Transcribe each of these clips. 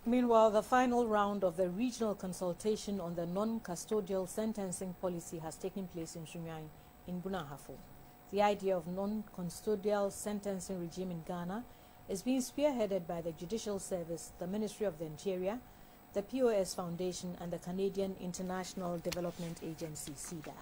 Meanwhile, the final round of the regional consultation on the non-custodial sentencing policy has taken place in Sunyani in Bunahafo. The idea of non-custodial sentencing regime in Ghana is being spearheaded by the Judicial Service, the Ministry of the Interior, the POS Foundation, and the Canadian International Development Agency, CIDA.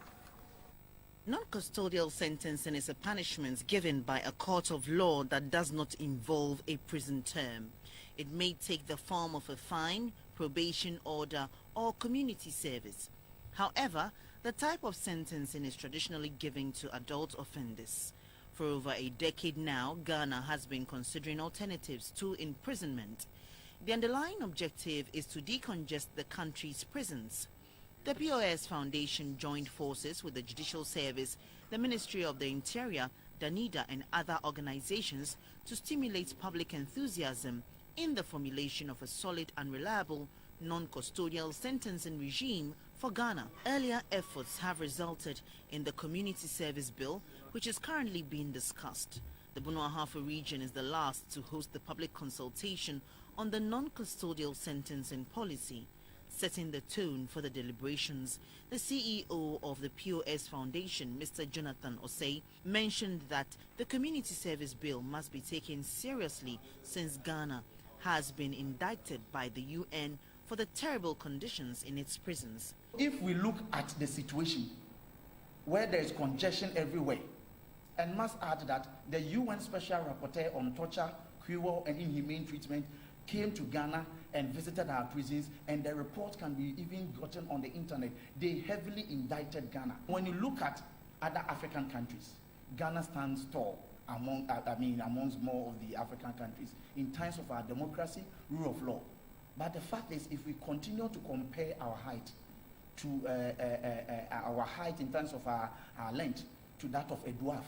Non-custodial sentencing is a punishment given by a court of law that does not involve a prison term. It may take the form of a fine, probation order, or community service. However, the type of sentencing is traditionally given to adult offenders. For over a decade now, Ghana has been considering alternatives to imprisonment. The underlying objective is to decongest the country's prisons. The POS Foundation joined forces with the Judicial Service, the Ministry of the Interior, DANIDA, and other organizations to stimulate public enthusiasm in the formulation of a solid and reliable non-custodial sentencing regime for Ghana. Earlier efforts have resulted in the Community Service Bill, which is currently being discussed. The Bunuahafo region is the last to host the public consultation on the non-custodial sentencing policy. Setting the tone for the deliberations, the CEO of the POS Foundation, Mr. Jonathan Osei, mentioned that the Community Service Bill must be taken seriously since Ghana has been indicted by the UN for the terrible conditions in its prisons. If we look at the situation where there is congestion everywhere, and must add that the UN Special Rapporteur on Torture, Cruel and Inhumane Treatment came to Ghana and visited our prisons, and the report can be even gotten on the internet. They heavily indicted Ghana. When you look at other African countries, Ghana stands tall amongst more of the African countries in terms of our democracy, rule of law. But the fact is, if we continue to compare our height to our height in terms of our length to that of a dwarf,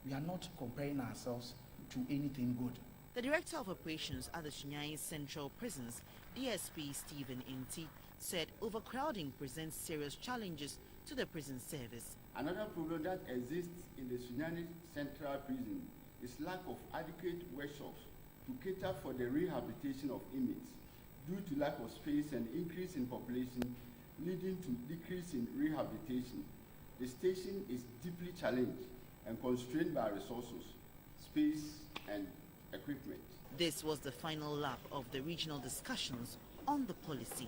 we are not comparing ourselves to anything good. The Director of Operations at the Sunyani Central Prisons, DSP Stephen Inti, said overcrowding presents serious challenges to the prison service. Another problem that exists in the Sunyani Central Prison is lack of adequate workshops to cater for the rehabilitation of inmates due to lack of space and increase in population leading to decrease in rehabilitation. The station is deeply challenged and constrained by resources, space and equipment. This was the final lap of the regional discussions on the policy.